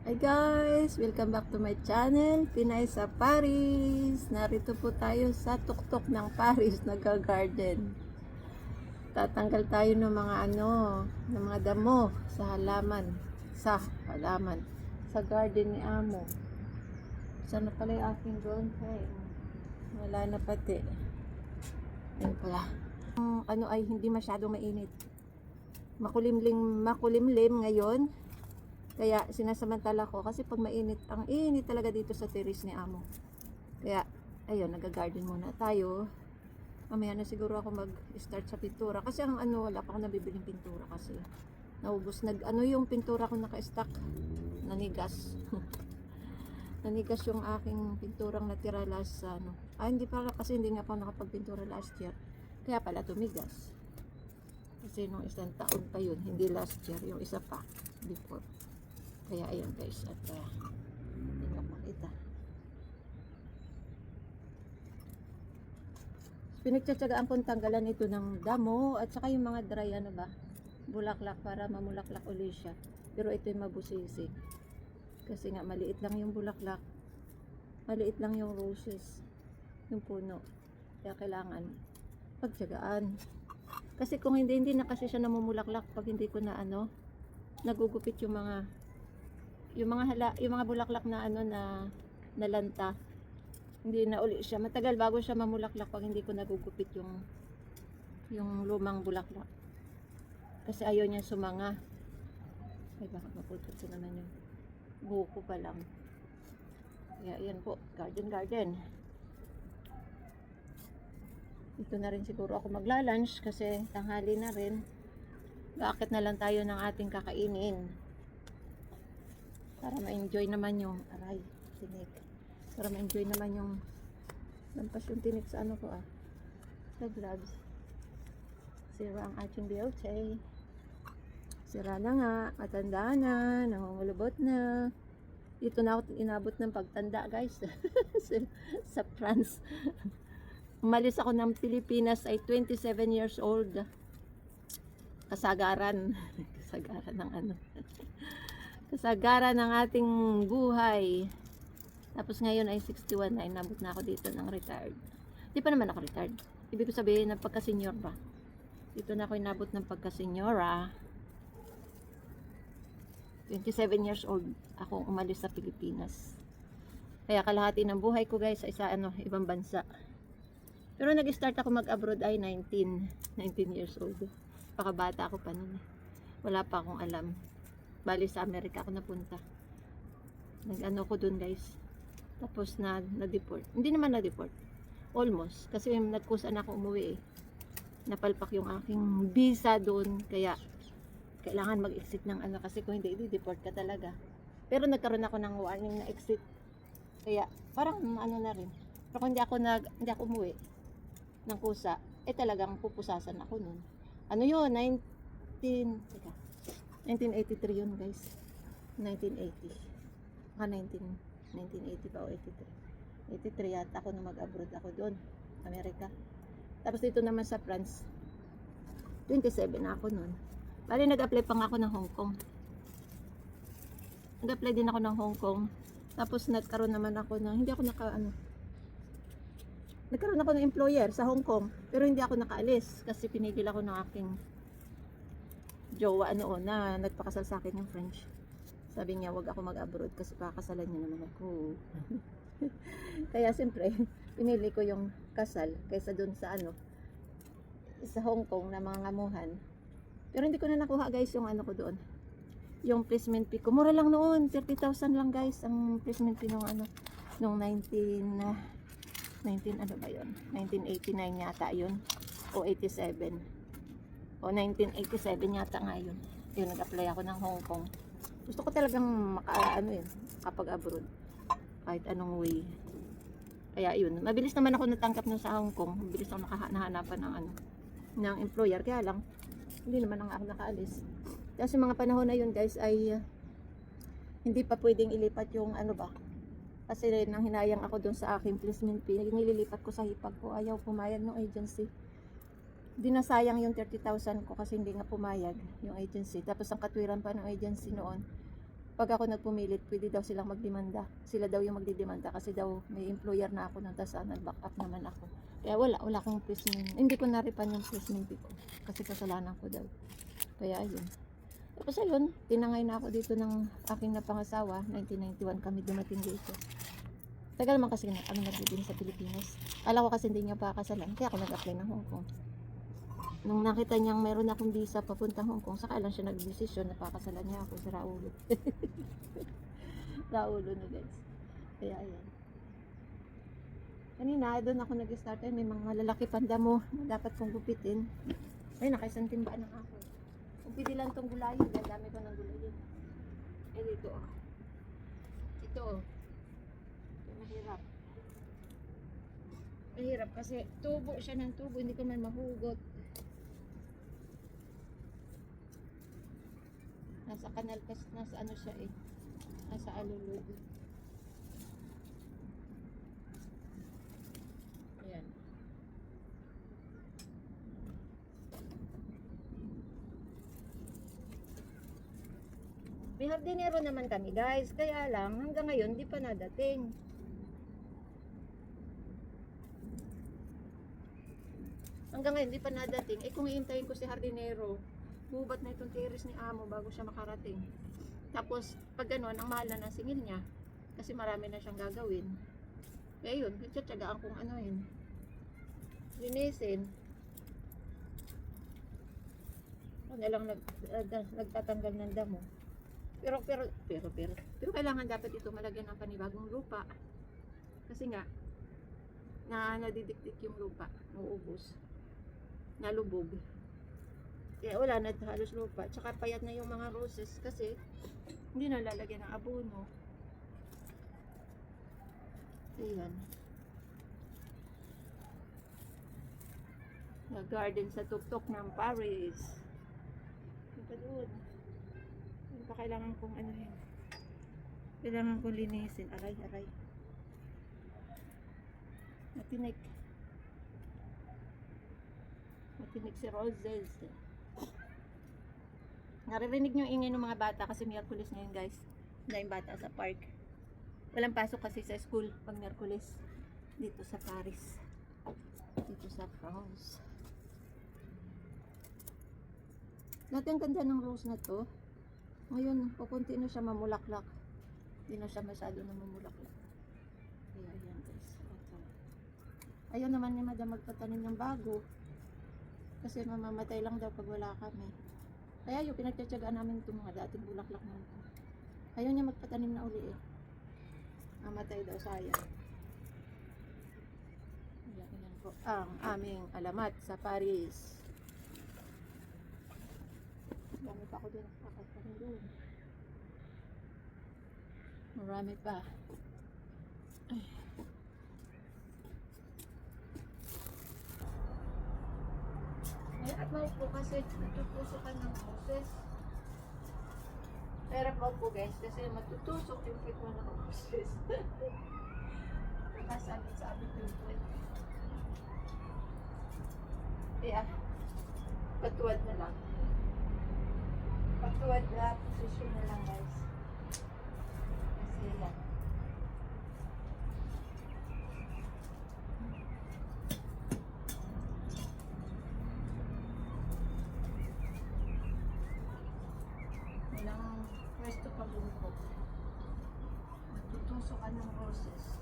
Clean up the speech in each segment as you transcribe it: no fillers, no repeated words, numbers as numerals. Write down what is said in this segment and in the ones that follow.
Hi guys! Welcome back to my channel, Pinay sa Paris. Narito po tayo sa tuktok ng Paris, nag-garden. Tatanggal tayo ng mga ng mga damo sa halaman, sa garden ni Amo. Sana pala yung aking drone? Hey, wala na pati. Ayun pala. Ay hindi masyadong mainit. Makulimlim ngayon. Kaya sinasamantala ko kasi pag mainit, ang init talaga dito sa terrace ni Amo. Kaya ayun, nag-garden muna tayo. Mamaya na siguro ako mag-start sa pintura kasi wala pa ako nabibiling pintura kasi naubos yung pintura ko naka-stock, nanigas. Nanigas yung aking pinturang natira last hindi pala kasi hindi nga pa nakapagpintura last year. Kaya pala tumigas. Kasi nung isang taon pa yun, hindi last year, yung isa pa before. Kaya ayan guys, at tingnan makita. Pinagtsatsagaan kong tanggalan ito ng damo at saka yung mga dry bulaklak para mamulaklak uli siya. Pero ito yung mabusisi. Kasi nga maliit lang yung bulaklak. Maliit lang yung roses. Yung puno. Kaya kailangan pagtsagaan. Kasi kung hindi na kasi siya namumulaklak pag hindi ko na nagugupit yung mga bulaklak na na nalanta. Hindi na uli siya. Matagal bago siya mamulaklak pag hindi ko nagugupit yung lumang bulaklak. Kasi ayaw niya sumanga. Ay baka maputol sa naman yung buko pa lang. Kaya yan po, garden. Dito na rin siguro ako magla-lunch kasi tanghali na rin. Gaakit na lang tayo ng ating kakainin. Para ma-enjoy naman yung tinik. Para ma-enjoy naman yung lampas yung tinik sa sa gloves. Sira ang ating beauty. Sira na nga, matanda na, nangungulubot na. Dito na ako inabot ng pagtanda guys. Sa France. Umalis ako ng Pilipinas ay 27 years old. Kasagaran. Kasagaran ng kasagaran ng ating buhay. Tapos ngayon ay 61 na, inabot na ako dito ng retired. Di pa naman ako retired. Ibig ko sabihin na pagka-senior ba. Dito na ako inabot ng pagka-senyora. 27 years old akong umalis sa Pilipinas. Kaya kalahati ng buhay ko guys ay sa ibang bansa. Pero nag-start ako mag-abroad ay 19 years old. Pakabata ako pa noon. Wala pa akong alam. Bali sa Amerika ako napunta. Ko dun guys. Tapos na-deport. Hindi naman na-deport. Almost. Kasi nagkusa na ako umuwi eh. Napalpak yung aking visa doon. Kaya kailangan mag-exit ng kasi kung hindi, i-deport ka talaga. Pero nagkaroon ako ng warning na exit. Kaya parang na rin. Pero kung hindi ako umuwi ng kusa, talagang pupusasan ako noon. Yun? 1983 yun guys. 1980. 1980 pa o 83. 83 yata ako nung mag-abroad ako doon. Amerika. Tapos dito naman sa France. 27 na ako noon. Bali nag-apply pa nga ako ng Hong Kong. Nag-apply din ako ng Hong Kong. Tapos nagkaroon naman ako hindi ako nagkaroon ako ng employer sa Hong Kong. Pero hindi ako nakaalis. Kasi pinigil ako ng aking jowa na nagpakasal sa akin yung French. Sabi niya wag ako mag-abroad kasi pakakasalan niya naman ako. Kaya siyempre pinili ko yung kasal kaysa dun sa sa Hong Kong na mga ngamuhan. Pero hindi ko na nakuha guys yung ko doon. Yung placement fee ko. Mura lang noon. 30,000 lang guys ang placement fee nung nung 19 ba yun? 1989 yata yun. O 87. O 1987 yata nga yun. Yun, nag-apply ako ng Hong Kong. Gusto ko talagang kapag-abroad. Kahit anong way. Kaya yun. Mabilis naman ako natangkap nun sa Hong Kong. Mabilis ako nahanapan ng employer. Kaya lang, hindi naman ako nakaalis. Kasi mga panahon na yun guys ay hindi pa pwedeng ilipat yung kasi nang hinayang ako dun sa aking placement fee, nililipat ko sa hipag ko. Ayaw pumayag ng agency. Di na sayang yung 30,000 ko kasi hindi nga pumayag yung agency. Tapos ang katwiran pa ng agency noon, pag ako nagpumilit, pwede daw silang magdemanda. Sila daw yung magdidemanda kasi daw may employer na ako nung tas nag-back up naman ako. Kaya wala akong placement. Hindi ko na-refund yung placement fee ko kasi kasalanan ko daw. Kaya ayun. Tapos ayun, tinangay na ako dito ng aking napangasawa. 1991 kami dumating dito. Tagal man kasi na kami nag-living sa Pilipinas. Alam ko kasi hindi niya pa kasalan, kaya ako nag-apply ng Hong Kong. Nung nakita niyang meron akong visa papuntang Hong Kong, saka lang siya nag-desisyon na pakasalan niya ako sa Raulo. Raulo na guys. Kaya ayan. Kanina, doon ako nag-start. May mga lalaki panda mo na dapat kong gupitin. Ay, nakaisang timba na ako. Kung pwede lang itong gulayin, dahil dami ko ng gulayin. Eh, dito oh. Ito oh. Ito, mahirap. Mahirap kasi tubo siya ng tubo, hindi ko man mahugot. Nasa kanal kasi, nasa ano siya eh. Nasa alulod. Ayan. May hardinero naman kami guys. Kaya lang, hanggang ngayon, di pa nadating. Hanggang ngayon, di pa nadating. Eh kung iintayin ko si hardinero, bubat na itong tiris ni amo bago siya makarating. Tapos pag gano'n, ang mahal na ng singil niya kasi marami na siyang gagawin. Kaya yun, tiyatsagaan kung ano yun, linisin. Ako na lang nagtatanggal ng damo. Pero kailangan dapat ito malagyan ng panibagong lupa kasi nga nadidikdik yung lupa, nauubos, nalubog. Kaya wala na halos lupa. Tsaka payat na yung mga roses kasi hindi na lalagyan ng abono. Ayan. The garden sa tuktok ng Paris. Yung pa doon. Yung pa kailangan kong ano yun. Kailangan kong linisin. Aray. Matinik. Matinik si roses. Naririnig nyo ingay ng mga bata kasi Miyerkules ngayon guys. Wala yung bata sa park. Walang pasok kasi sa school pag Miyerkules. Dito sa Paris. Dito sa France. Dati ang ganda ng rose na to. Ngayon, pupunti na siya mamulaklak. Hindi na siya masyado na mamulaklak. Kaya ayan guys. Ayaw naman ni Madam magpatanim ng bago. Kasi mamamatay lang daw pag wala kami. Kaya yung pinagtsatsagaan namin itong mga dating bulaklak na ito. Ayaw niya magpatanim na uli eh. Mamatay daw, sayang. Yan po ang aming alamat sa Paris. Marami pa ako din nakakatanim doon. Marami pa. Ay. At mahal po kasi natutusokan ng roses. Pero wag po guys kasi matutusok yung pit mo ng roses. Nakasabit-sabit yung pit. Kaya patuwad na lang. Patuwad na posisyon na lang guys. Kasi yan. Pwesto pa bungkot. Matutusokan ng roses.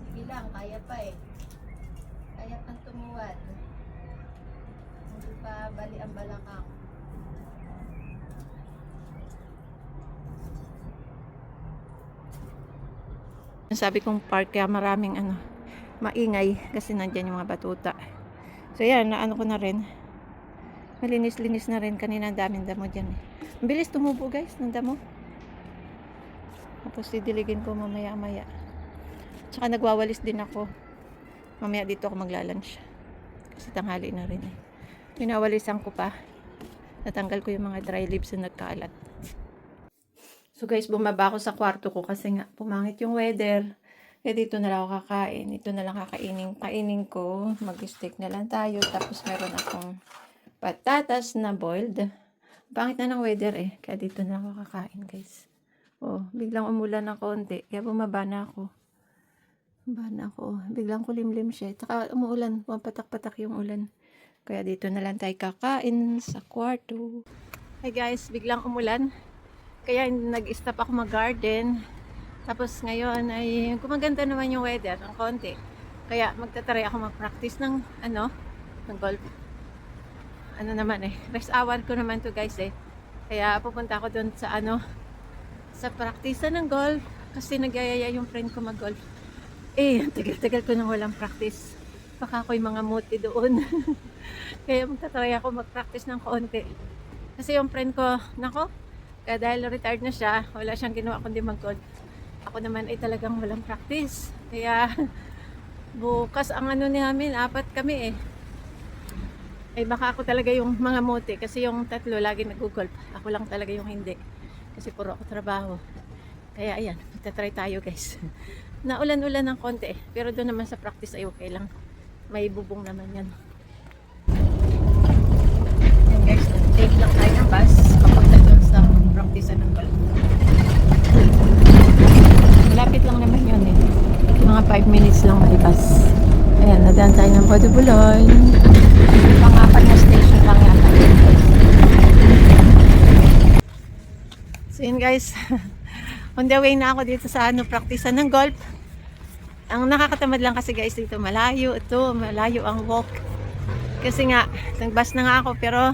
Sige lang, kaya pa eh. Kaya pang tumuwad. Hindi pa bali ang balakang. Sabi kong park kaya maraming maingay kasi nandyan yung mga batuta. So yan, naano ko na rin. Malinis-linis na rin. Kanina ang daming damo dyan eh. Ang bilis tumubo guys ng damo. Tapos didiligin ko mamaya-maya. Tsaka nagwawalis din ako. Mamaya dito ako maglalunch. Kasi tanghali na rin eh. Pinawalisan ko pa. Natanggal ko yung mga dry leaves na nagkaalat. So guys, bumaba ako sa kwarto ko kasi nga pumangit yung weather. Kaya dito na lang ako kakain. Ito na lang kainin ko. Mag-steak na lang tayo. Tapos meron akong patatas na boiled. Pangit na ng weather eh. Kaya dito na ako kakain, guys. Oh, biglang umulan ng konti. Kaya bumaba na ako. Biglang kulimlim siya. Tsaka umuulan. Patak-patak yung ulan. Kaya dito na lang tayo kakain sa kwarto. Hey guys, biglang umulan. Kaya nag-stop ako mag-garden. Tapos ngayon ay gumaganda naman yung weather ng konti. Kaya magtatry ako mag-practice ng ng golf. Ano naman eh, rest hour ko naman to guys eh. Kaya pupunta ako doon sa sa practice ng golf kasi nagyayaya yung friend ko mag-golf. Eh, tagal-tagal ko nang walang practice. Baka ako'y mga muti doon. Kaya magtatry ako mag-practice ng konti. Kasi yung friend ko, kaya dahil retired na siya, wala siyang ginawa kundi mag-golf. Ako naman ay talagang walang practice. Kaya bukas ang namin, 4 kami eh. Ay baka ako talaga yung mga mote kasi yung 3 lagi nag-golf. Ako lang talaga yung hindi. Kasi puro ako trabaho. Kaya ayan, magta-try tayo guys. Naulan-ulan ng konti eh. Pero doon naman sa practice ay okay lang. May bubong naman yan. Yan guys, take lang tayo ng bus. Papunta doon sa practice ng golf. Malapit lang naman yun eh. Mga 5 minutes lang malibas. Ayan, nadaan tayo ng Bodobuloy. Pang-4 na station lang yata. So yun guys. On the way na ako dito sa practice ng golf. Ang nakakatamad lang kasi guys dito, malayo ang walk. Kasi nga, nag-bus na nga ako pero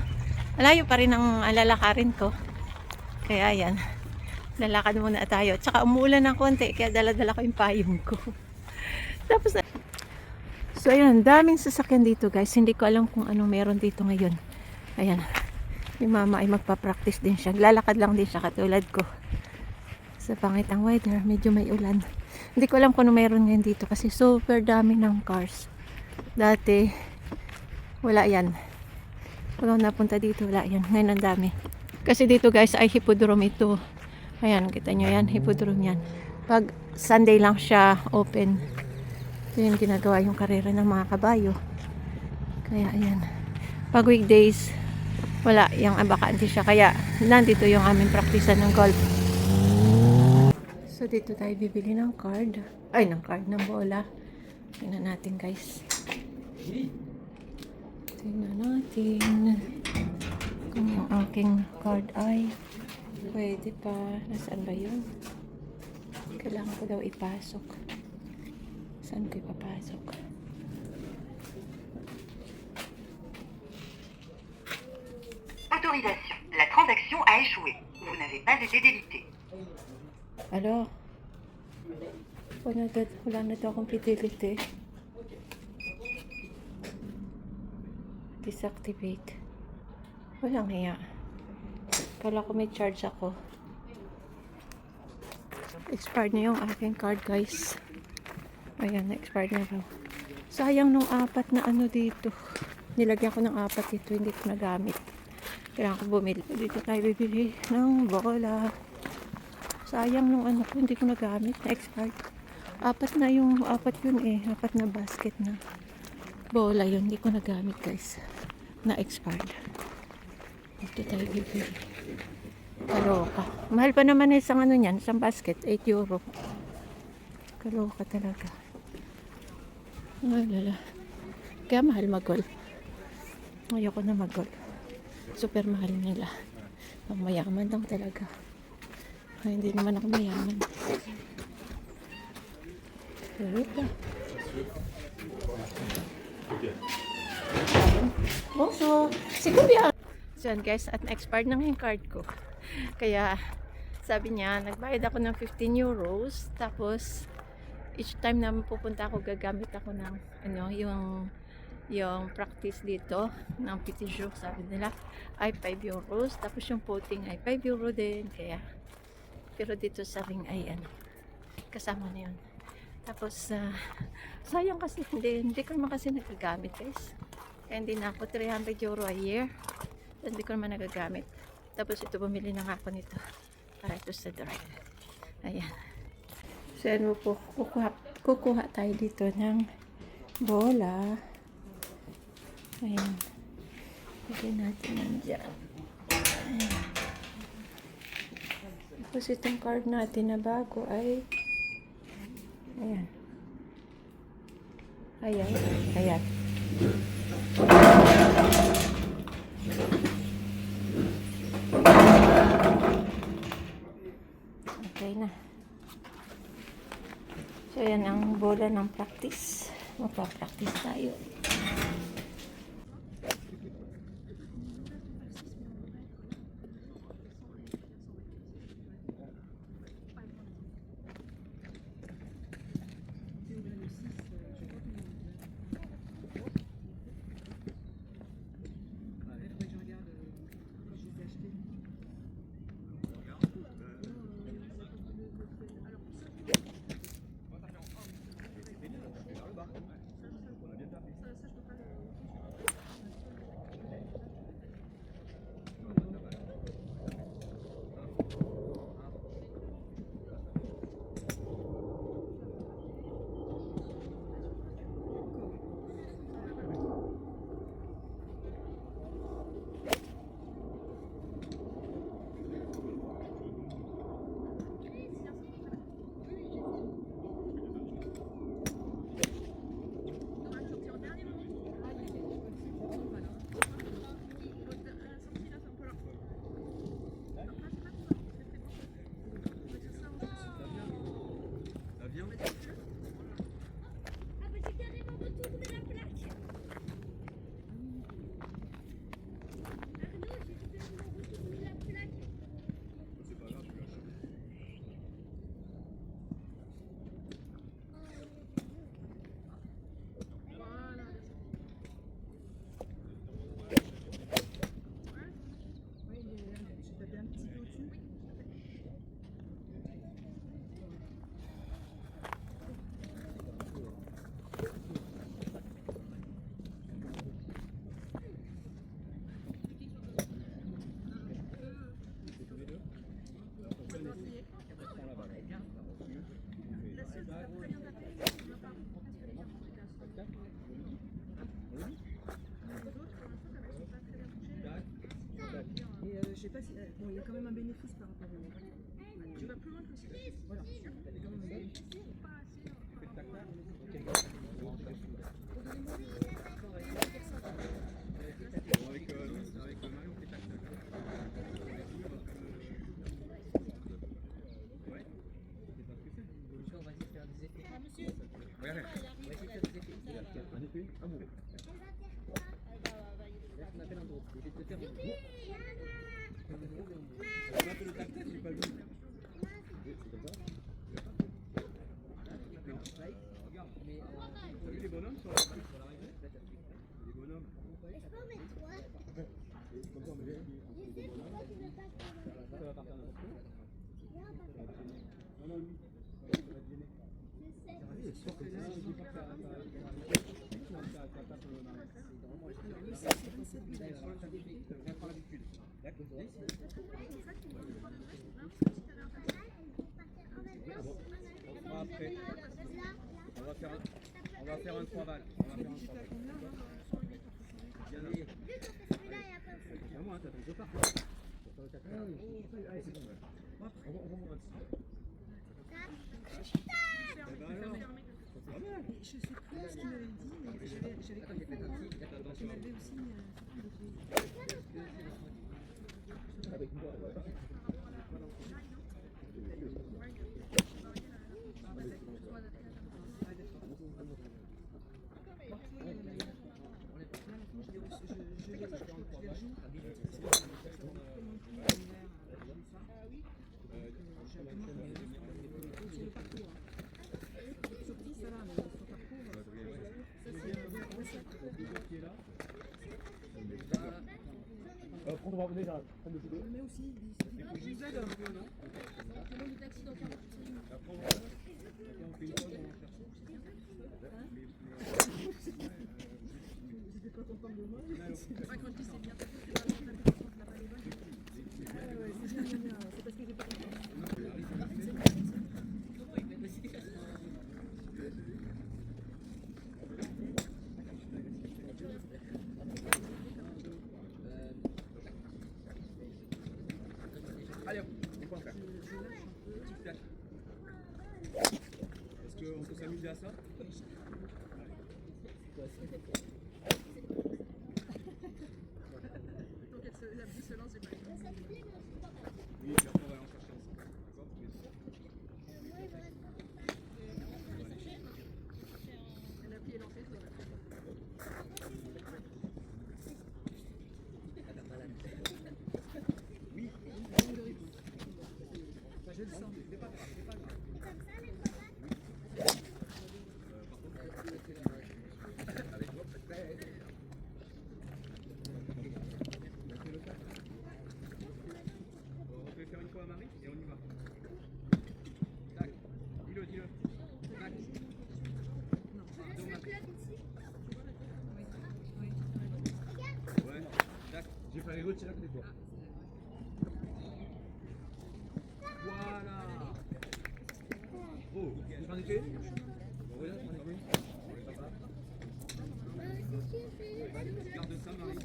malayo pa rin ang lalakarin ko. Kaya yan. Lalakad muna tayo. Tsaka umuulan ng konti, kaya dala-dala ko yung payong ko. Tapos so ayun, daming sasakyan dito guys. Hindi ko alam kung anong meron dito ngayon. Ayan. Yung mama ay magpa-practice din siya. Lalakad lang din siya katulad ko. Sa pangit ang weather, medyo may ulan. Hindi ko alam kung ano meron ngayon dito kasi super dami ng cars. Dati, wala yan. Kung napunta dito, wala yan. Ngayon ang dami. Kasi dito guys ay hippodrome ito. Ayan, kita nyo yan, hippodrome yan. Pag Sunday lang siya open. Ito yung ginagawa yung karera ng mga kabayo. Kaya ayan. Pag weekdays, wala, yung abakante siya. Kaya nandito yung aming practice ng golf. So dito tayo bibili ng card. Ay, ng bola. Tingnan natin guys. Tingnan natin kung yung aking card ay pwede pa. Nasaan ba yun? Kailangan ko daw ipasok. Saan ko ipapasok? Autorisation. La transaction a échoué. Vous n'avez pas été débité. Alo? Wala na daw akong fidelity. Disactivate. Walang hiya. Kala ko may charge ako. Expired na yung aking card guys. Ayan, expired na raw. Sayang nung 4 na dito. Nilagyan ko ng 4 dito, hindi ko nagamit. Kailangan ko bumili. Dito tayo bibili ng bola. Sayang nung ko, hindi ko nagamit. Na-expired. 4 na yung 4 yun eh. 4 na basket na bola yun. Hindi ko nagamit guys. Na-expired. Dito tayo bibili. Kaloka. Mahal pa naman isang niyan, isang basket, 8 euro. Kaloka talaga. Lala. Kaya mahal mag-golf. Ayoko na mag-golf. Super mahal nila. Ang mayaman lang talaga. Ay, hindi naman ako mayaman. Kaloka. Bonjour. Siguro yan. So yan guys, at na-expired na yung card ko. Kaya sabi niya, nagbayad ako ng 15 euros. Tapos each time na pupunta ako, gagamit ako ng yung practice dito ng petit jour, sabi nila ay 5 euros. Tapos yung putting ay 5 euro din. Kaya pero dito sa ring ay kasama na yun. Tapos sayang kasi hindi ko naman kasi nagagamit guys. Kaya hindi na ako 300 euro a year. Hindi ko naman nagagamit. Tapos ito, bumili na nga ako nito para ito sa drive. Ayan. So yan po, kukuha tayo dito ng bola. Ayan. Lagyan natin yan dyan. Ayan. Tapos itong card natin na bago ay ayan. Ayan. Ayan. Okay na. So, yan ang bola ng practice. Magpa-practice tayo. Je sais pas si. Bon, il y a quand même un bénéfice par rapport au. Tu vas plus loin que ça. Voilà. Il y a quand même un bénéfice. Les bonhommes sont là. Les bonhommes. Je peux en mettre trois. Ça va partir n'importe où. Non, non, lui. Après, on va faire un 3 balles. On va faire un 3 balles. Bien allé. C'est à moi, t'attends deux parts. Allez, c'est bon. On va voir un petit. Je sais plus ce qu'il m'avait dit, mais j'avais compris. Il m'avait aussi. Avec moi, on va revenir là. Mais aussi, Je vous aide un peu, non? Après, on fait une pause, on va faire j'étais pas content de moi. ça. C'est parce que j'ai pas compris. déjà ça? Donc la vie se lance, j'ai pas eu. Oui, puis après on va aller en chercher ensemble. D'accord? Elle a plié l'entrée, je l'aurais fait. Je le sens. C'est pas grave, c'est pas grave. Avec moi, peut-être. On peut faire une fois à Marie et on y va. Tac. Dis-le, dis-le. Tac. Ouais. Tac. J'ai fait les retirer avec toi. Voilà. Oh, tu m'en étais? Bon, regarde, tu m'en étais? Garde ça, Marie. Ouais,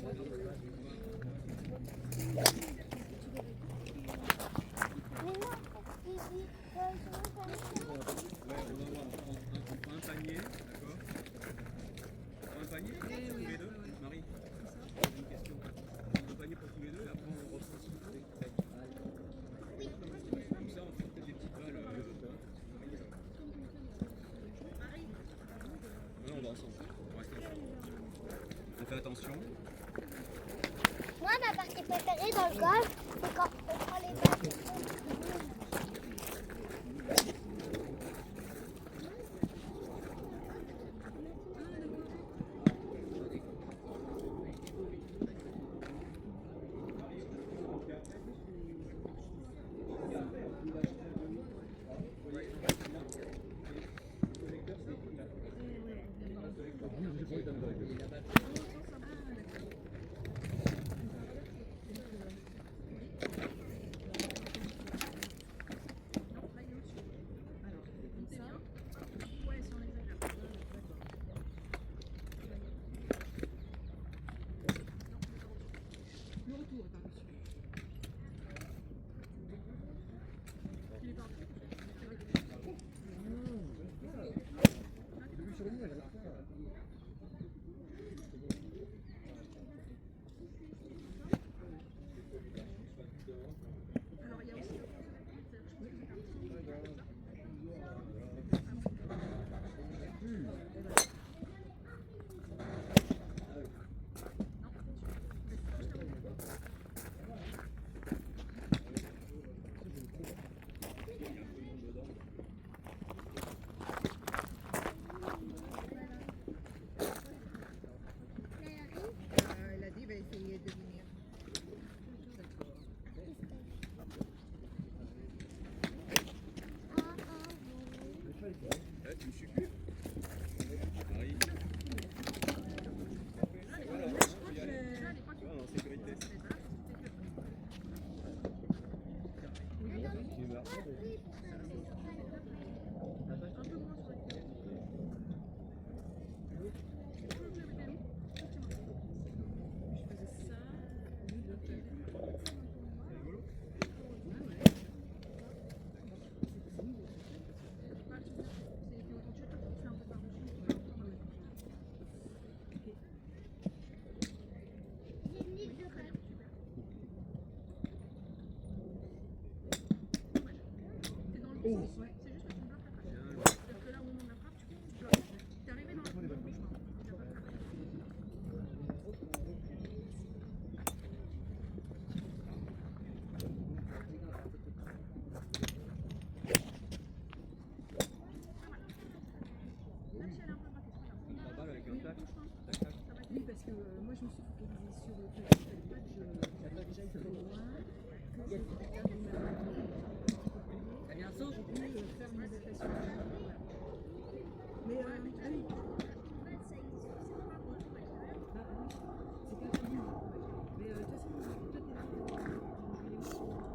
on va voir un panier, d'accord? Un panier pour tous les deux, Marie? Une question. Un panier pour tous les deux, et après on reprend sur le steak. Comme ça, on fait peut-être des petites balles. Non, on va ensemble. On reste ensemble. On fait attention. Moi, ma partie préférée dans le golf, c'est quand on prend les balles. Le retour est par-dessus. Il est par-dessus. Alors il y a aussi elle a dit, va essayer de venir. Tu me suis plus? Marie. Voilà, on peut y aller. Tu vois, en sécurité. Ouais, c'est juste que tu me bloques la frappe. C'est-à-dire que là, au moment de la frappe, tu bloques. T'es arrivé dans le bon chemin. Tu n'as pas frappé. Même si elle est un peu ratée, c'est pas grave. Pas mal avec un tac. Tac, tac. Oui, parce que moi, je me suis focalisée sur le fait que j'aille trop loin, que je termine ma partie. J'ai pu faire une adaptation. Voilà. Mais ah oui. C'est pas interdit. Mais de toute façon, toi, t'es là. Je suis partie.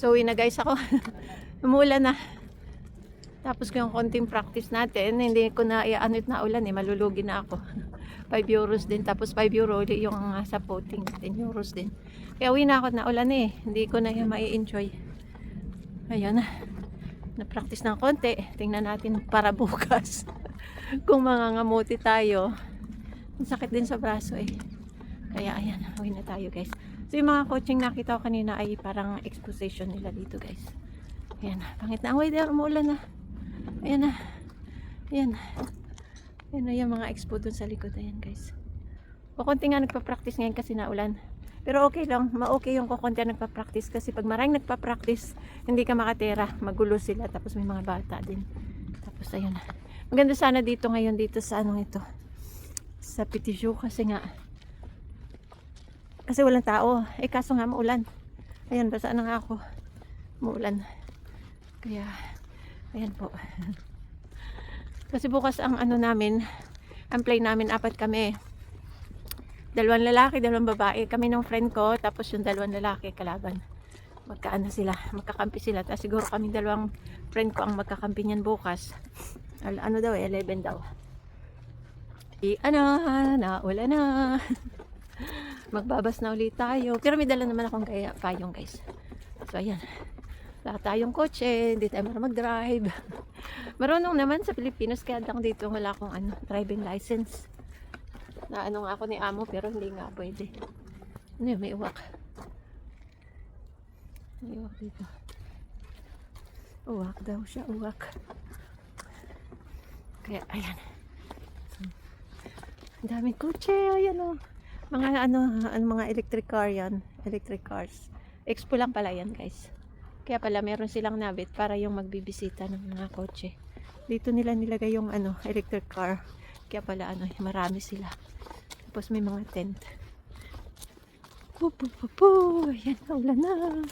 So, uwi na guys ako. Umulan na. Tapos yung konting practice natin, hindi ko na iaanit na ulan malulugi na ako. 5 euros din, tapos 5 euro ulit yung sa voting, 10 euros din. Kaya uwi na ako na ulan hindi ko na yung mai-enjoy. Ayun na. Na-practice ng konti. Tingnan natin para bukas. Kung mangangamuti tayo. Ang sakit din sa braso Kaya ayan, uwi na tayo guys. So yung mga coaching nakita ko kanina ay parang exposition nila dito guys. Ayan, pangit na ang weather, umuulan na. Ayan na. Ayan. Ayan na yung mga expo dun sa likod. Ayan guys. Kukunti nga nagpa-practice ngayon kasi naulan. Pero okay lang. Ma-okay yung kukunti nagpa-practice. Kasi pag maraming nagpa-practice, hindi ka makatira. Magulo sila. Tapos may mga bata din. Tapos ayun na. Maganda sana dito ngayon dito sa anong ito. Sa Petit Joux kasi nga. Kasi walang tao. Kaso nga maulan. Ayan, basa na nga ako. Maulan. Kaya ayan po. Kasi bukas ang ano namin, ang play namin, 4 kami. 2 lalaki, 2 babae. Kami ng friend ko, tapos yung 2 lalaki kalaban. Magkaano sila, magkakampi sila. Tapos siguro kami 2 friend ko ang magkakampi niyan bukas. Ano daw 11 daw. Wala na. Magbabas na ulit tayo. Pero may dala naman akong payong guys. So ayan. Wala tayong kotse, hindi tayo marunong mag-drive. Marunong naman sa Pilipinas, kaya lang dito wala akong driving license. Na nga ako ni amo, pero hindi nga pwede. May uwak. May uwak dito. Uwak daw siya, uwak. Kaya, ayan. Ang daming kotse, ayan Mga mga electric car yan. Electric cars. Expo lang pala yan, guys. Kaya pala meron silang nabit para yung magbibisita ng mga kotse. Dito nila nilagay yung electric car. Kaya pala marami sila. Tapos may mga tent. Ayan, ulan na.